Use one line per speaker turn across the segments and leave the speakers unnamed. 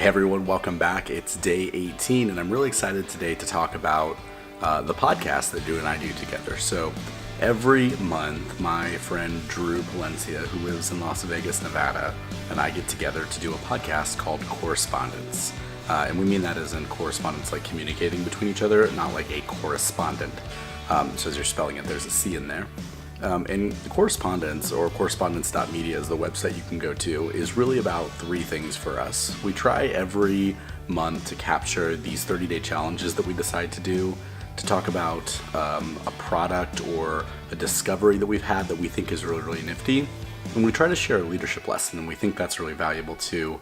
Hey everyone, welcome back. It's day 18, and I'm really excited today to talk about the podcast that Drew and I do together. So every month, my friend Drew Palencia, who lives in Las Vegas, Nevada, and I get together to do a podcast called Correspondence. And we mean that as in correspondence, like communicating between each other, not like a correspondent. So as you're spelling it, there's a C in there. And Correspondence, or correspondence.media is the website you can go to, is really about three things for us. We try every month to capture these 30-day challenges that we decide to do, to talk about a product or a discovery that we've had that we think is really, really nifty. And we try to share a leadership lesson, and we think that's really valuable too.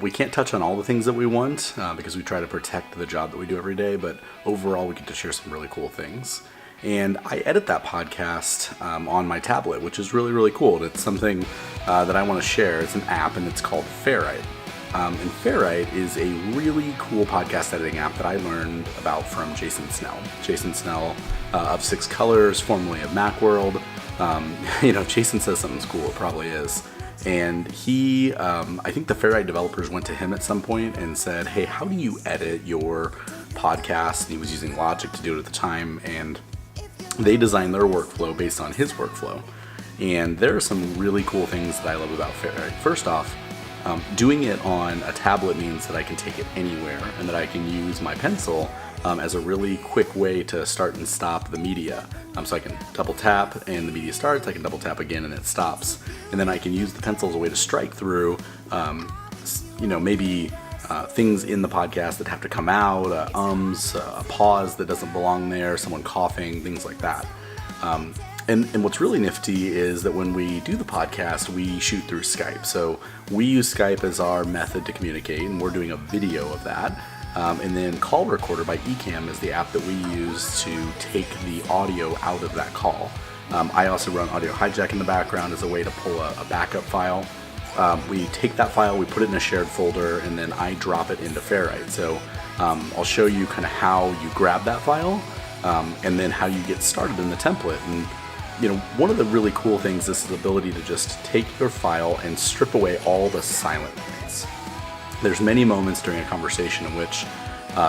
We can't touch on all the things that we want because we try to protect the job that we do every day, but overall we get to share some really cool things. And I edit that podcast on my tablet, which is really, really cool. And it's something that I want to share. It's an app, and it's called Ferrite. And Ferrite is a really cool podcast editing app that I learned about from Jason Snell. Jason Snell of Six Colors, formerly of Macworld. If Jason says something's cool, it probably is. And he, I think the Ferrite developers went to him at some point and said, hey, how do you edit your podcast? And he was using Logic to do it at the time. And they designed their workflow based on his workflow. And there are some really cool things that I love about Ferrite. First off, doing it on a tablet means that I can take it anywhere and that I can use my pencil as a really quick way to start and stop the media. So I can double tap and the media starts, I can double tap again and it stops. And then I can use the pencil as a way to strike through, maybe things in the podcast that have to come out, a pause that doesn't belong there, someone coughing, things like that. And what's really nifty is that when we do the podcast, we shoot through Skype. So we use Skype as our method to communicate, and we're doing a video of that. And then Call Recorder by Ecamm is the app that we use to take the audio out of that call. I also run Audio Hijack in the background as a way to pull a backup file. We take that file, we put it in a shared folder, and then I drop it into Ferrite. So I'll show you kind of how you grab that file, and then how you get started in the template. And one of the really cool things is the ability to just take your file and strip away all the silent things. There's many moments during a conversation in which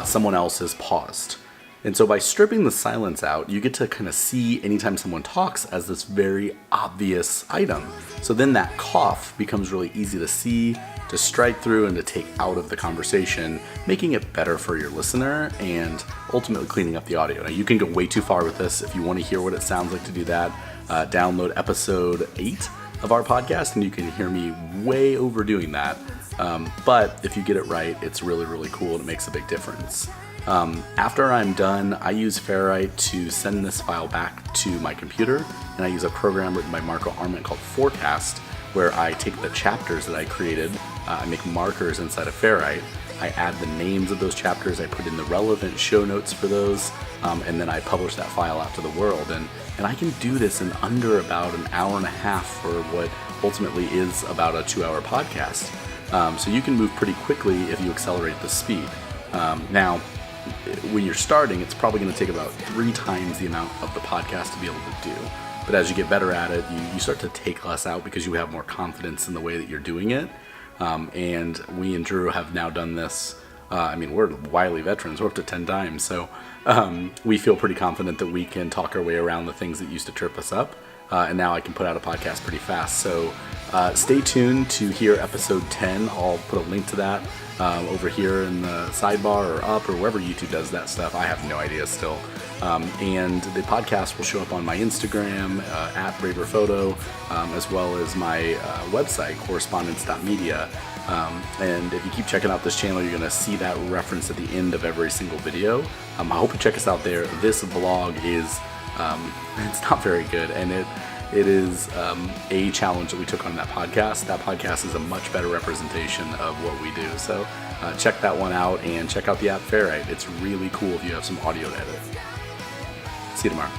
someone else has paused. And so by stripping the silence out, you get to kind of see anytime someone talks as this very obvious item. So then that cough becomes really easy to see, to strike through, and to take out of the conversation, making it better for your listener and ultimately cleaning up the audio. Now, you can go way too far with this. If you want to hear what it sounds like to do that, download episode 8 of our podcast, and you can hear me way overdoing that. But if you get it right, it's really, really cool, and it makes a big difference. After I'm done, I use Ferrite to send this file back to my computer, and I use a program written by Marco Arment called Forecast, where I take the chapters that I created, I make markers inside of Ferrite, I add the names of those chapters, I put in the relevant show notes for those, and then I publish that file out to the world. And I can do this in under about an hour and a half for what ultimately is about a 2-hour podcast. So you can move pretty quickly if you accelerate the speed. Now, when you're starting, it's probably going to take about 3 times the amount of the podcast to be able to do. But as you get better at it, you start to take less out because you have more confidence in the way that you're doing it. And we and Drew have now done this. We're wily veterans. We're up to 10 times. So we feel pretty confident that we can talk our way around the things that used to trip us up. And now I can put out a podcast pretty fast. So stay tuned to hear episode 10. I'll put a link to that over here in the sidebar or up or wherever YouTube does that stuff. I have no idea still. And the podcast will show up on my Instagram at BraverPhoto, as well as my website, correspondence.media. And if you keep checking out this channel, you're going to see that reference at the end of every single video. I hope you check us out there. This vlog is, it's not very good, and it is a challenge that we took on that podcast. That podcast is a much better representation of what we do. So check that one out, and check out the app Ferrite. It's really cool if you have some audio to edit. See you tomorrow.